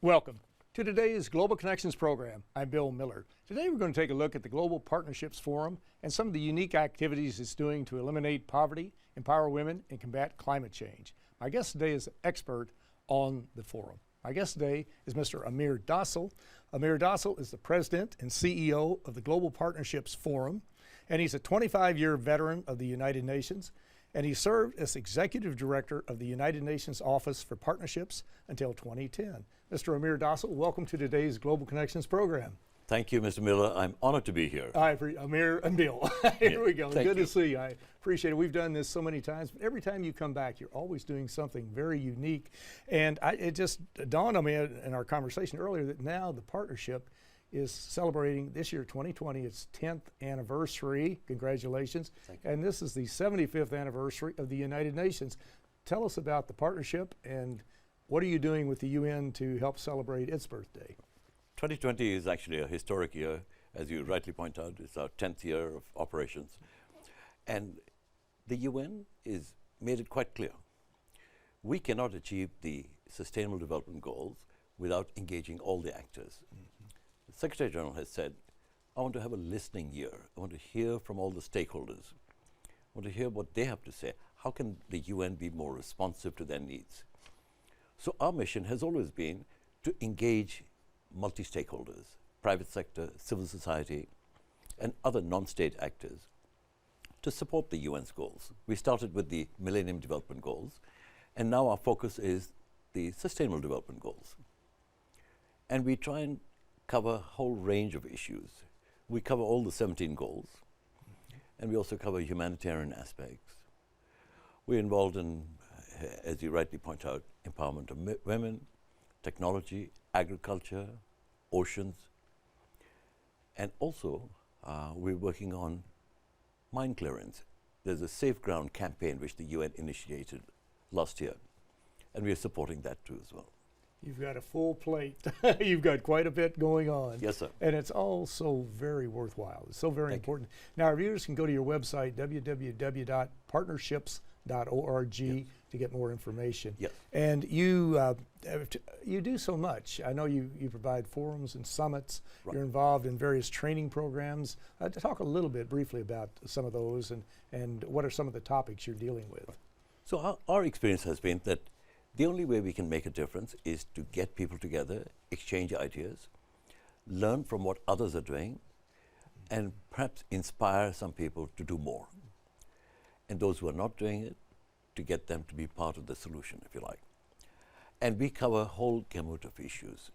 Welcome to today's Global Connections program. I'm Bill Miller. Today we're going to take a look at the Global Partnerships Forum and some of the unique activities it's doing to eliminate poverty, empower women, and combat climate change. My guest today is an expert on the forum. My guest today is Mr. Amir Dossal. Amir Dossal is the president and CEO of the Global Partnerships Forum, and he's a 25-year veteran of the United Nations, and he served as executive director of the United Nations Office for Partnerships until 2010. Mr. Amir Dossal, welcome to today's Global Connections program. Thank you, Mr. Miller. I'm honored to be here. Amir and Bill. Here we go. Good to see you. I appreciate it. We've done this so many times, but every time you come back, you're always doing something very unique. And it just dawned on me in our conversation earlier that now the partnership is celebrating this year, 2020, its 10th anniversary. Congratulations. Thank you. And this is the 75th anniversary of the United Nations. Tell us about the partnership and what are you doing with the UN to help celebrate its birthday? 2020 is actually a historic year. As you rightly point out, it's our 10th year of operations. And the UN has made it quite clear. We cannot achieve the Sustainable Development Goals without engaging all the actors. The Secretary General has said, I want to have a listening ear. I want to hear from all the stakeholders. I want to hear what they have to say. How can the UN be more responsive to their needs? So our mission has always been to engage multi-stakeholders, private sector, civil society, and other non-state actors to support the UN's goals. We started with the Millennium Development Goals, and now our focus is the Sustainable Development Goals. And we try and cover a whole range of issues. We cover all the 17 goals, and we also cover humanitarian aspects. We're involved in, as you rightly point out, empowerment of women, technology, agriculture, oceans, and also we're working on mine clearance. There's a Safe Ground campaign which the UN initiated last year, and we're supporting that too as well. You've got a full plate. You've got quite a bit going on. Yes, sir. And it's all so very worthwhile. It's so very important. Now, our viewers can go to your website, www.partnerships.org, yes, to get more information. Yes. And you do so much. I know you provide forums and summits. Right. You're involved in various training programs. To talk a little bit briefly about some of those and what are some of the topics you're dealing with. Right. So our experience has been that the only way we can make a difference is to get people together, exchange ideas, learn from what others are doing, and perhaps inspire some people to do more. And those who are not doing it, to get them to be part of the solution, if you like. And we cover a whole gamut of issues.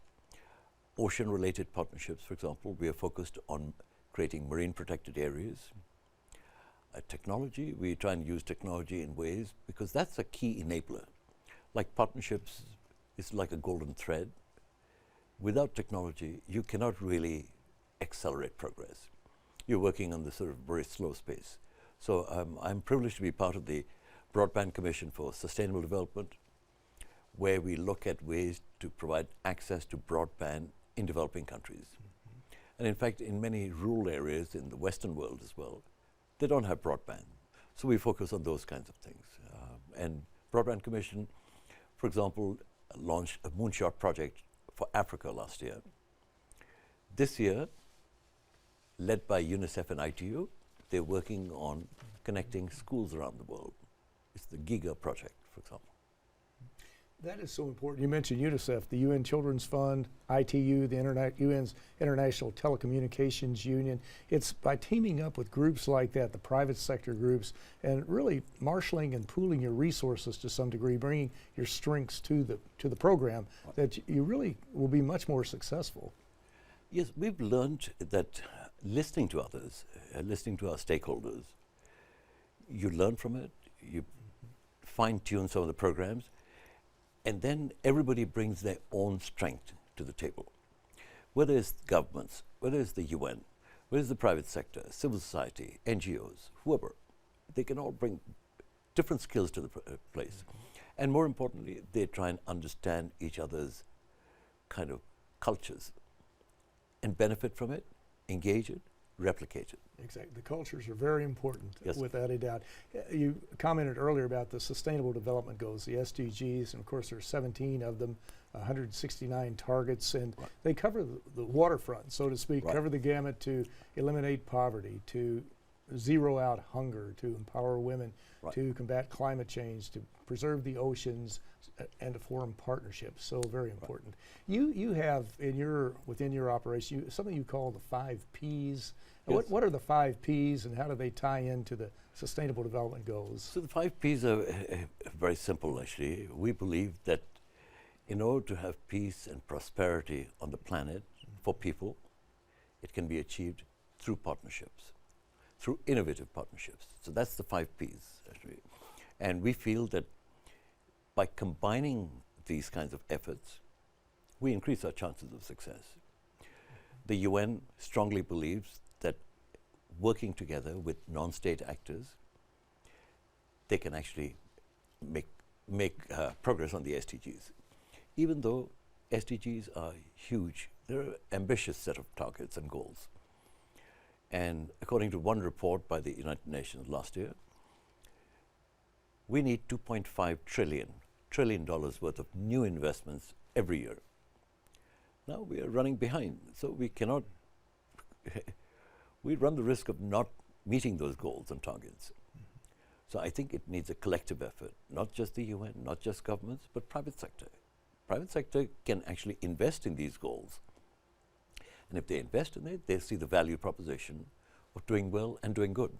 Ocean-related partnerships, for example, we are focused on creating marine protected areas. Technology, we try and use technology in ways, because that's a key enabler. Like partnerships is like a golden thread. Without technology, you cannot really accelerate progress. You're working on the sort of very slow space. So I'm privileged to be part of the Broadband Commission for Sustainable Development, where we look at ways to provide access to broadband in developing countries. And in fact, in many rural areas in the Western world as well, they don't have broadband. So we focus on those kinds of things. And Broadband Commission, for example, launched a moonshot project for Africa last year. This year, led by UNICEF and ITU, they're working on connecting schools around the world. It's the GIGA project, for example. That is so important. You mentioned UNICEF, the UN Children's Fund, ITU, the UN's International Telecommunications Union. It's by teaming up with groups like that, the private sector groups, and really marshaling and pooling your resources to some degree, bringing your strengths to the program, that you really will be much more successful. Yes, we've learned that listening to others, listening to our stakeholders, you learn from it, you fine-tune some of the programs, and then everybody brings their own strength to the table. Whether it's governments, whether it's the UN, whether it's the private sector, civil society, NGOs, whoever, they can all bring different skills to the place. And more importantly, they try and understand each other's kind of cultures and benefit from it, engage it, replicate it. Exactly. The cultures are very important, Yes. without a doubt. You commented earlier about the Sustainable Development Goals, the SDGs, and of course there's 17 of them, 169 targets, and Right. they cover the waterfront, so to speak, Right. cover the gamut to eliminate poverty, to zero out hunger, to empower women, Right. to combat climate change, to preserve the oceans, and to form partnerships. So very important. You have within your operation something you call the 5 Ps. Yes. What are the 5 Ps and how do they tie into the Sustainable Development Goals? So the 5 Ps are very simple, actually. We believe that in order to have peace and prosperity on the planet for people, it can be achieved through partnerships, through innovative partnerships. So that's the 5 Ps, actually. And we feel that by combining these kinds of efforts, we increase our chances of success. The UN strongly believes that working together with non-state actors, they can actually make progress on the SDGs. Even though SDGs are huge, they're an ambitious set of targets and goals. And according to one report by the United Nations last year, we need $2.5 trillion worth of new investments every year. Now we are running behind, so we cannot, we run the risk of not meeting those goals and targets. So I think it needs a collective effort, not just the UN, not just governments, but private sector. Private sector can actually invest in these goals. And if they invest in it, they see the value proposition of doing well and doing good.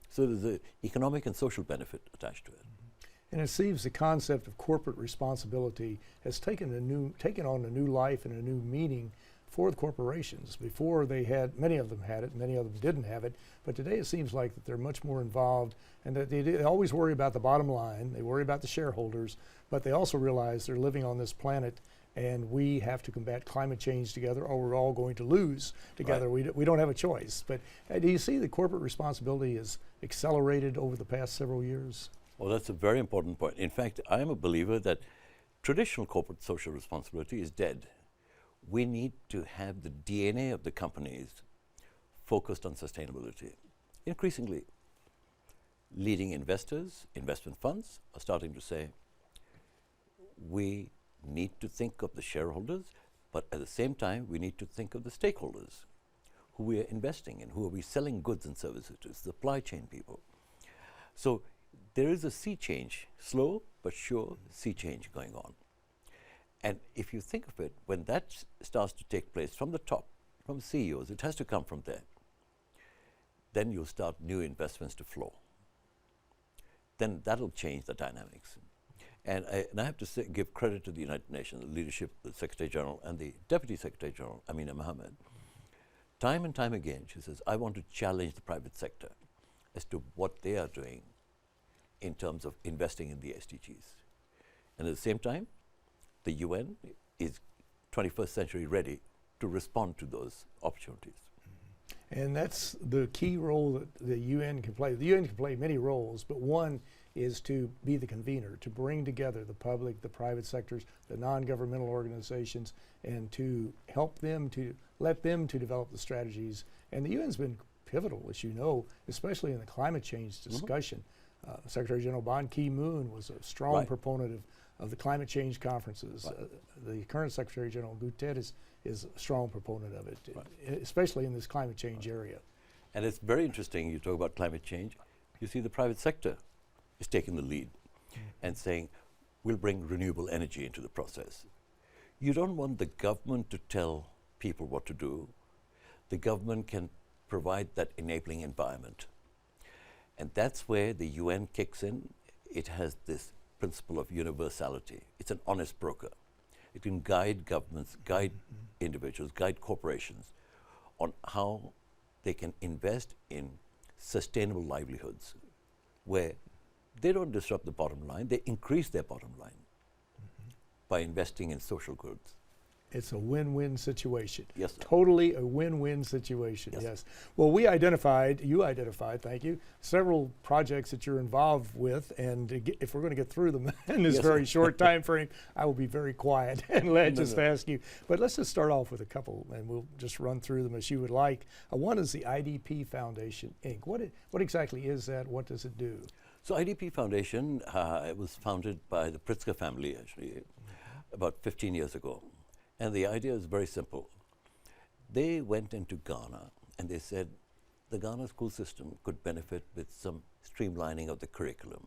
So there's an economic and social benefit attached to it. And it seems the concept of corporate responsibility has taken on a new life and a new meaning for the corporations. Before many of them had it, many of them didn't have it, but today it seems like that they're much more involved and that they always worry about the bottom line, they worry about the shareholders, but they also realize they're living on this planet and we have to combat climate change together or we're all going to lose together. Right. We don't have a choice. But do you see the corporate responsibility has accelerated over the past several years? Well, that's a very important point. In fact, I am a believer that traditional corporate social responsibility is dead. We need to have the DNA of the companies focused on sustainability. Increasingly, leading investors, investment funds are starting to say, we need to think of the shareholders, but at the same time, we need to think of the stakeholders who we are investing in, who are we selling goods and services to, supply chain people. So there is a sea change, slow but sure sea change going on. And if you think of it, when that starts to take place from the top, from CEOs, it has to come from there. Then you'll start new investments to flow. Then that'll change the dynamics. And I have to give credit to the United Nations, the leadership, the Secretary General, and the Deputy Secretary General, Amina Mohammed. Time and time again, she says, I want to challenge the private sector as to what they are doing in terms of investing in the SDGs. And at the same time, the UN is 21st century ready to respond to those opportunities. And that's the key role that the UN can play. The UN can play many roles, but one is to be the convener, to bring together the public, the private sectors, the non-governmental organizations, and to help them, to let them to develop the strategies. And the UN's been pivotal, as you know, especially in the climate change discussion. Secretary General Ban Ki-moon was a strong proponent of the climate change conferences. The current Secretary General Guterres is a strong proponent of it, especially in this climate change area. And it's very interesting, you talk about climate change, you see the private sector is taking the lead and saying, we'll bring renewable energy into the process. You don't want the government to tell people what to do. The government can provide that enabling environment. And that's where the UN kicks in. It has this principle of universality. It's an honest broker. It can guide governments, guide individuals, guide corporations on how they can invest in sustainable livelihoods where they don't disrupt the bottom line, they increase their bottom line by investing in social goods. It's a win-win situation. Yes, sir. Totally a win-win situation, yes. Well, you identified, thank you, several projects that you're involved with, and if we're going to get through them in this very short time frame, I will be very quiet and ask you. But let's just start off with a couple, and we'll just run through them as you would like. One is the IDP Foundation, Inc. What exactly is that? What does it do? So IDP Foundation, it was founded by the Pritzker family, actually, about 15 years ago. And the idea is very simple. They went into Ghana and they said the Ghana school system could benefit with some streamlining of the curriculum,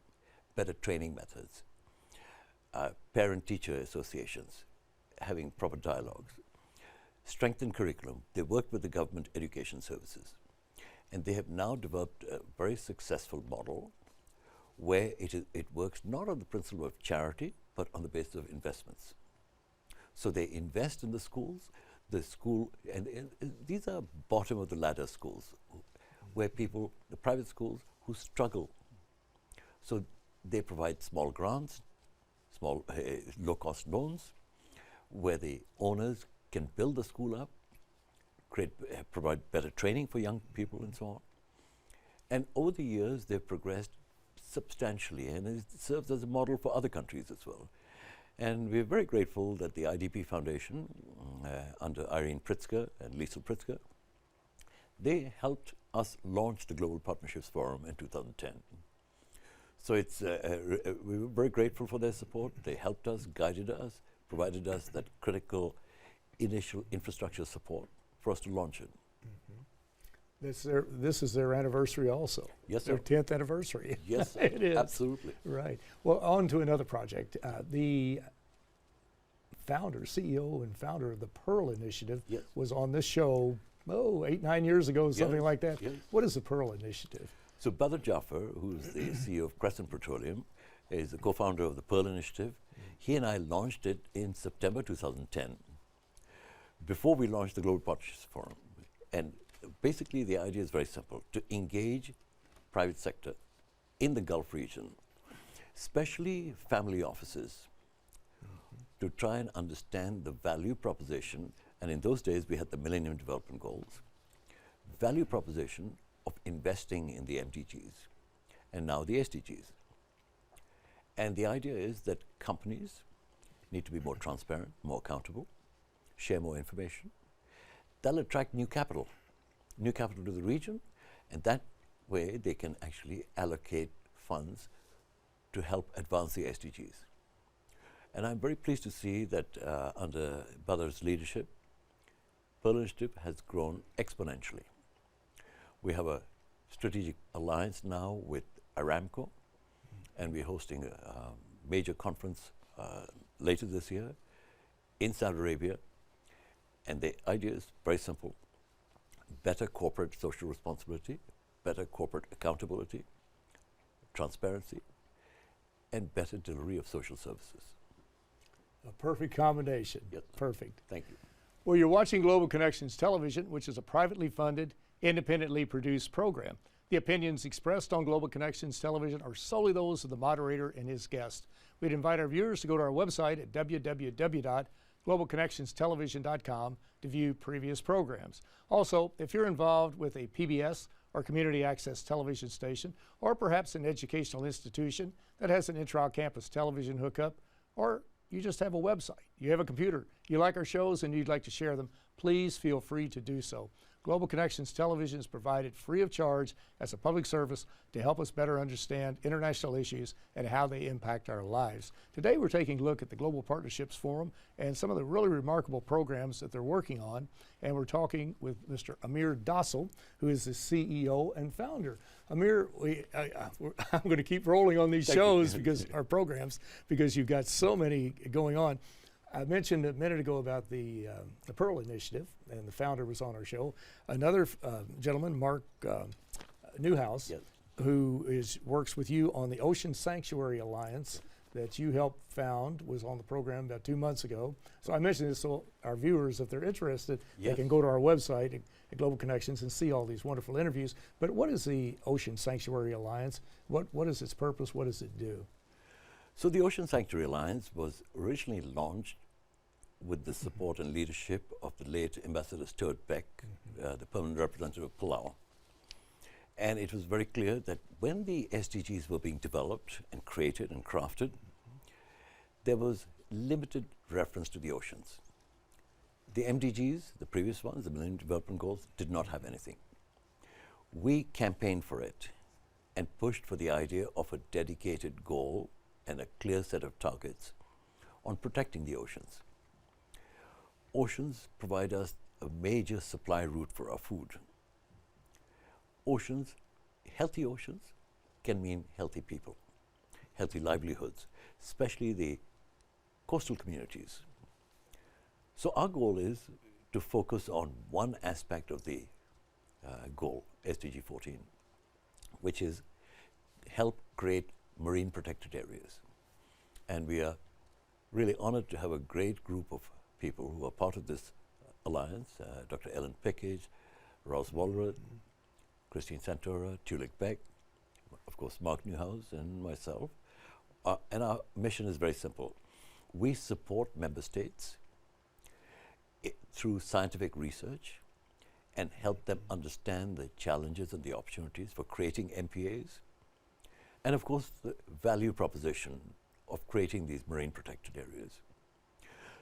better training methods, parent-teacher associations, having proper dialogues, strengthened curriculum. They worked with the government education services. And they have now developed a very successful model where it works not on the principle of charity, but on the basis of investments. So they invest in the schools, and these are bottom of the ladder schools, where the private schools who struggle. So they provide small grants, small low-cost loans, where the owners can build the school up, provide better training for young people and so on. And over the years, they've progressed substantially, and it serves as a model for other countries as well. And we're very grateful that the IDP Foundation, under Irene Pritzker and Liesl Pritzker, they helped us launch the Global Partnerships Forum in 2010. So we were very grateful for their support. They helped us, guided us, provided us that critical initial infrastructure support for us to launch it. This is their anniversary also. Yes, sir. Their 10th anniversary. Yes, it is. Absolutely. Right. Well, on to another project. The CEO and founder of the Pearl Initiative was on this show, 8-9 years ago, something like that. Yes. What is the Pearl Initiative? So Badr Jaffer, who's the CEO of Crescent Petroleum, is the co-founder of the Pearl Initiative. He and I launched it in September 2010, before we launched the Global Partnerships Forum. And basically, the idea is very simple: to engage private sector in the Gulf region, especially family offices, to try and understand the value proposition. And in those days, we had the Millennium Development Goals, value proposition of investing in the MDGs, and now the SDGs. And the idea is that companies need to be more transparent, more accountable, share more information. That'll attract new capital to the region, and that way they can actually allocate funds to help advance the SDGs. And I'm very pleased to see that under Badr's leadership, Pearl Initiative has grown exponentially. We have a strategic alliance now with Aramco, and we're hosting a major conference later this year in Saudi Arabia. And the idea is very simple: better corporate social responsibility, better corporate accountability, transparency, and better delivery of social services. A perfect combination. Yes. Perfect. Thank you. Well, you're watching Global Connections Television, which is a privately funded, independently produced program. The opinions expressed on Global Connections Television are solely those of the moderator and his guest. We'd invite our viewers to go to our website at www.globalconnectionstelevision.com to view previous programs. Also, if you're involved with a PBS or community access television station, or perhaps an educational institution that has an intra-campus television hookup, or you just have a website, you have a computer, you like our shows and you'd like to share them, please feel free to do so. Global Connections Television is provided free of charge as a public service to help us better understand international issues and how they impact our lives. Today we're taking a look at the Global Partnerships Forum and some of the really remarkable programs that they're working on. And we're talking with Mr. Amir Dossal, who is the CEO and founder. Amir, I'm going to keep rolling on these shows because our programs, because you've got so many going on. I mentioned a minute ago about the Pearl Initiative, and the founder was on our show. Another gentleman, Mark Newhouse, who works with you on the Ocean Sanctuary Alliance that you helped found, was on the program about 2 months ago. So I mentioned this so our viewers, if they're interested, they can go to our website at Global Connections and see all these wonderful interviews. But what is the Ocean Sanctuary Alliance? What is its purpose? What does it do? So the Ocean Sanctuary Alliance was originally launched with the support and leadership of the late Ambassador Stuart Beck, the permanent representative of Palau. And it was very clear that when the SDGs were being developed and created and crafted, there was limited reference to the oceans. The MDGs, the previous ones, the Millennium Development Goals, did not have anything. We campaigned for it and pushed for the idea of a dedicated goal and a clear set of targets on protecting the oceans. Oceans provide us a major supply route for our food. Oceans, healthy oceans, can mean healthy people, healthy livelihoods, especially the coastal communities. So our goal is to focus on one aspect of the goal, SDG 14, which is help create marine protected areas. And we are really honored to have a great group of people who are part of this alliance, Dr. Ellen Pickage, Ross Walrod, Christine Santora, Tulik Beck, of course Mark Newhouse and myself. And our mission is very simple. We support member states through scientific research and help them understand the challenges and the opportunities for creating MPAs, and of course the value proposition of creating these marine protected areas.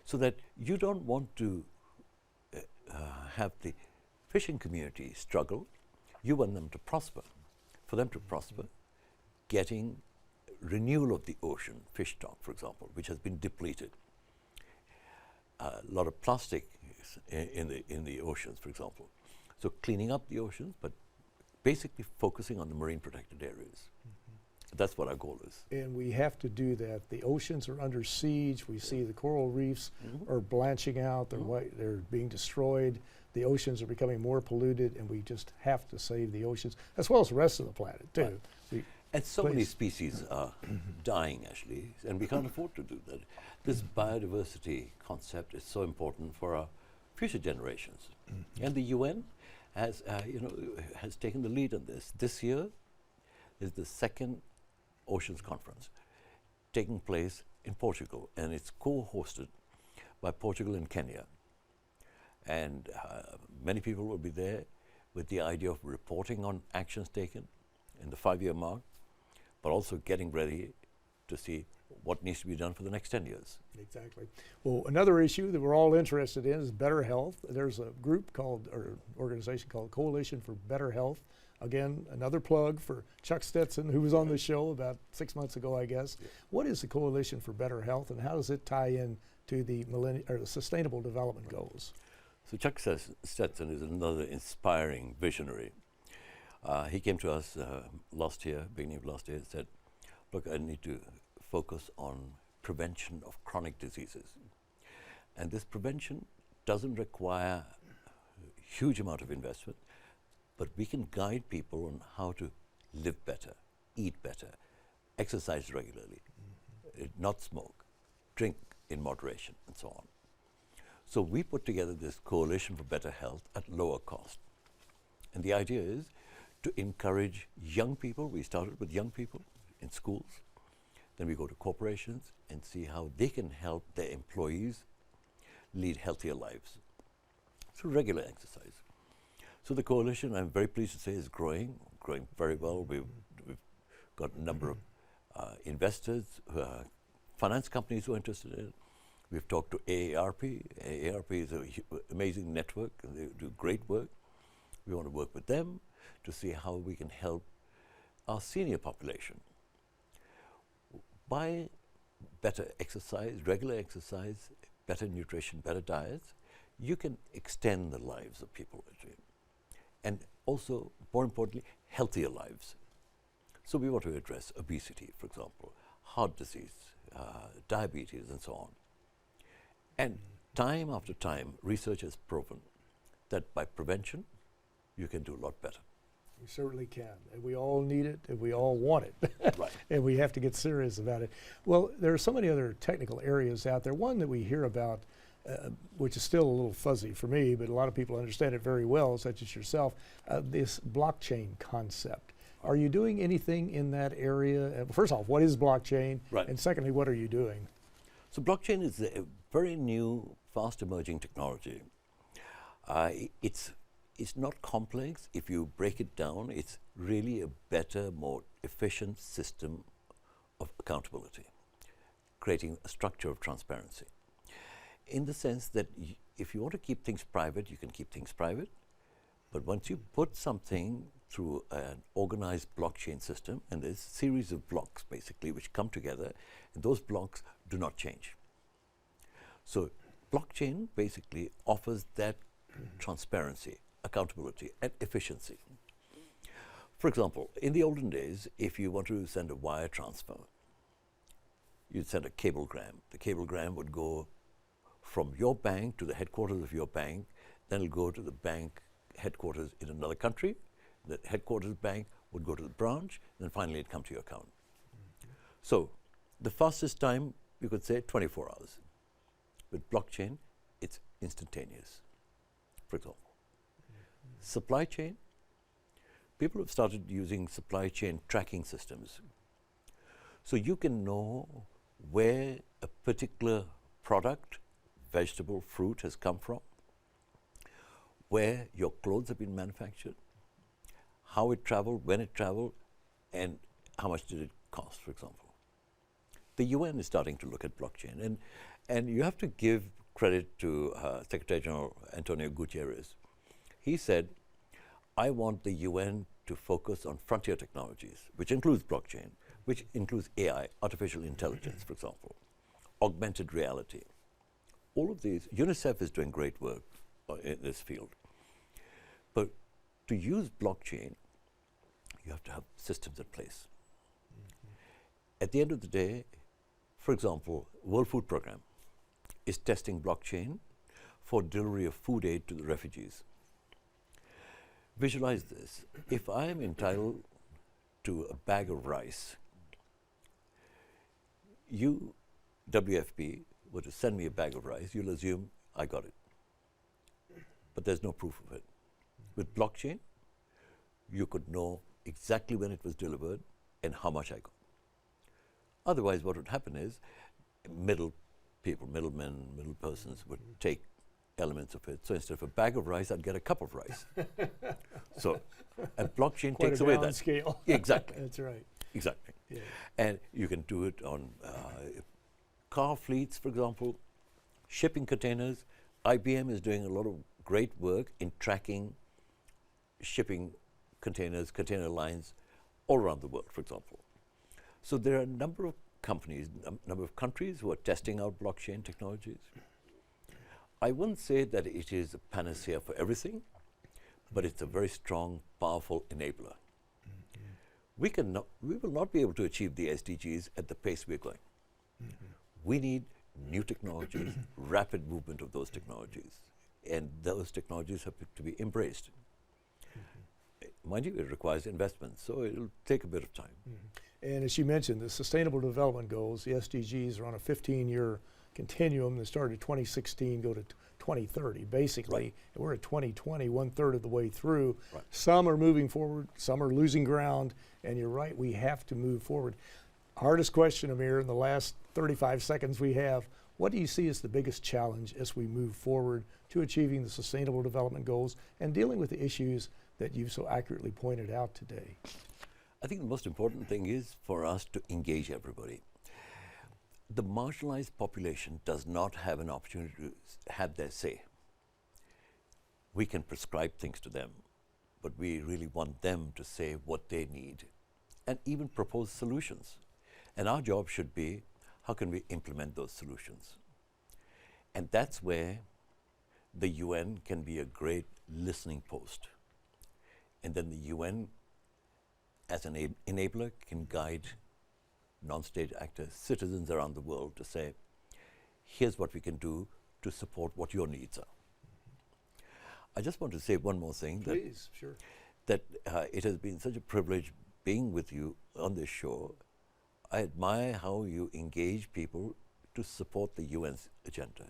So that you don't want to have the fishing community struggle, you want them to prosper. For them to prosper, getting renewal of the ocean, fish stock for example, which has been depleted. A lot of plastic in the oceans, for example. So cleaning up the oceans, but basically focusing on the marine protected areas. That's what our goal is. And we have to do that. The oceans are under siege. We see the coral reefs are blanching out. They're being destroyed. The oceans are becoming more polluted, and we just have to save the oceans, as well as the rest of the planet, too. Right. And so many species are dying, actually, and we can't afford to do that. This biodiversity concept is so important for our future generations. And the UN has taken the lead on this. This year is the second Oceans Conference taking place in Portugal, and it's co-hosted by Portugal and Kenya. And many people will be there with the idea of reporting on actions taken in the 5-year mark, but also getting ready to see what needs to be done for the next 10 years. Exactly. Well, another issue that we're all interested in is better health. There's a group called, or organization called Coalition for Better Health. Again, another plug for Chuck Stetson, who was on the show about 6 months ago, I guess. Yeah. What is the Coalition for Better Health, and how does it tie in to the Sustainable Development Goals? So Chuck Stetson is another inspiring visionary. He came to us last year, beginning of last year, and said, look, I need to focus on prevention of chronic diseases. And this prevention doesn't require a huge amount of investment, but we can guide people on how to live better, eat better, exercise regularly, not smoke, drink in moderation, and so on. So we put together this Coalition for Better Health at lower cost. And the idea is to encourage young people. We started with young people in schools. Then we go to corporations and see how they can help their employees lead healthier lives through regular exercise. So the coalition, I'm very pleased to say, is growing very well. We've got a number of investors, finance companies who are interested in it. We've talked to AARP. AARP is an amazing network, and they do great work. We want to work with them to see how we can help our senior population. By better exercise, regular exercise, better nutrition, better diets, you can extend the lives of people, and also, more importantly, healthier lives. So we want to address obesity, for example, heart disease, diabetes, and so on. And time after time, research has proven that by prevention, you can do a lot better. We certainly can, and we all need it, and we all want it. Right. And we have to get serious about it. Well, there are so many other technical areas out there. One that we hear about, which is still a little fuzzy for me, but a lot of people understand it very well, such as yourself, this blockchain concept. Are you doing anything in that area? First off, what is blockchain? Right. And secondly, what are you doing? So blockchain is a very new fast emerging technology. It's not complex. If you break it down, it's really a better, more efficient system of accountability, creating a structure of transparency. In the sense that if you want to keep things private, you can keep things private. But once you put something through an organized blockchain system, and there's a series of blocks basically which come together, and those blocks do not change. So blockchain basically offers that transparency, accountability, and efficiency. For example, in the olden days, if you want to send a wire transfer, you'd send a cablegram. The cablegram would go from your bank to the headquarters of your bank, then it'll go to the bank headquarters in another country. The headquarters bank would go to the branch, and then finally it'd come to your account. So the fastest time, you could say 24 hours. With blockchain, it's instantaneous, for example. Supply chain, people have started using supply chain tracking systems. So you can know where a particular product, vegetable, fruit has come from, where your clothes have been manufactured, how it traveled, when it traveled, and how much did it cost, for example. The UN is starting to look at blockchain, and you have to give credit to Secretary General Antonio Guterres. He said, I want the UN to focus on frontier technologies, which includes blockchain, which includes AI, artificial intelligence, for example, augmented reality. All of these, UNICEF is doing great work in this field. But to use blockchain, you have to have systems in place. At the end of the day, for example, World Food Programme is testing blockchain for delivery of food aid to the refugees. Visualize this. If I am entitled to a bag of rice, you, WFP, were to send me a bag of rice, you'll assume I got it. But there's no proof of it. With blockchain, you could know exactly when it was delivered and how much I got. Otherwise, what would happen is middle people, middlemen, middle persons would take elements of it. So instead of a bag of rice, I'd get a cup of rice. So, and blockchain Quite takes a away balance that. scale. Exactly. That's right. Exactly. Yeah. And you can do it on car fleets, for example, shipping containers. IBM is doing a lot of great work in tracking shipping containers, container lines all around the world, for example. So there are a number of companies, a number of countries who are testing out blockchain technologies. I wouldn't say that it is a panacea for everything, but it's a very strong, powerful enabler. We will not be able to achieve the SDGs at the pace we're going. We need new technologies, rapid movement of those technologies, and those technologies have to be embraced. Mind you, it requires investment, so it'll take a bit of time. And as you mentioned, the Sustainable Development Goals, the SDGs, are on a 15-year continuum that started in 2016, go to 2030, basically. Right. And we're at 2020, 1/3 of the way through. Right. Some are moving forward, some are losing ground, and you're right, we have to move forward. Hardest question, Amir, in the last 35 seconds we have, what do you see as the biggest challenge as we move forward to achieving the Sustainable Development Goals and dealing with the issues that you've so accurately pointed out today? I think the most important thing is for us to engage everybody. The marginalized population does not have an opportunity to have their say. We can prescribe things to them, but we really want them to say what they need and even propose solutions. And our job should be, how can we implement those solutions? And that's where the UN can be a great listening post. And then the UN, as an enabler, can guide non-state actors, citizens around the world to say, here's what we can do to support what your needs are. I just want to say one more thing. Please, sure. That it has been such a privilege being with you on this show. I admire how you engage people to support the UN's agenda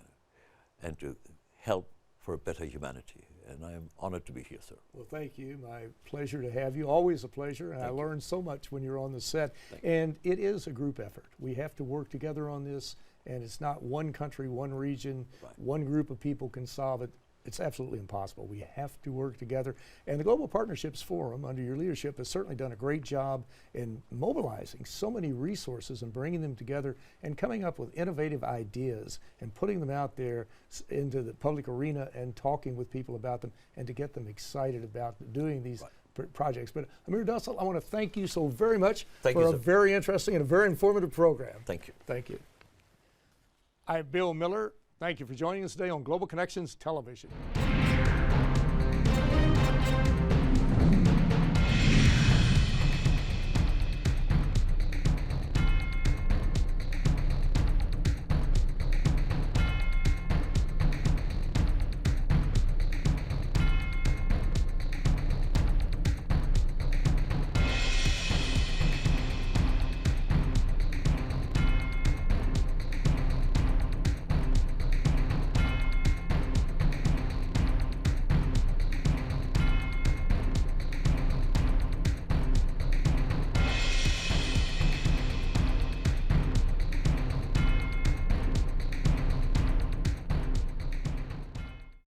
and to help for a better humanity. and I am honored to be here, sir. Well, thank you. My pleasure to have you. Always a pleasure. And I learned so much when you're on the set. And it is a group effort. We have to work together on this. And it's not one country, one region, one group of people can solve it. It's absolutely impossible. We have to work together. And the Global Partnerships Forum, under your leadership, has certainly done a great job in mobilizing so many resources and bringing them together and coming up with innovative ideas and putting them out there into the public arena and talking with people about them and to get them excited about doing these projects. But Amir Dossal, I want to thank you so very much for a very interesting and a very informative program. Thank you. Thank you. I'm Bill Miller. Thank you for joining us today on Global Connections Television.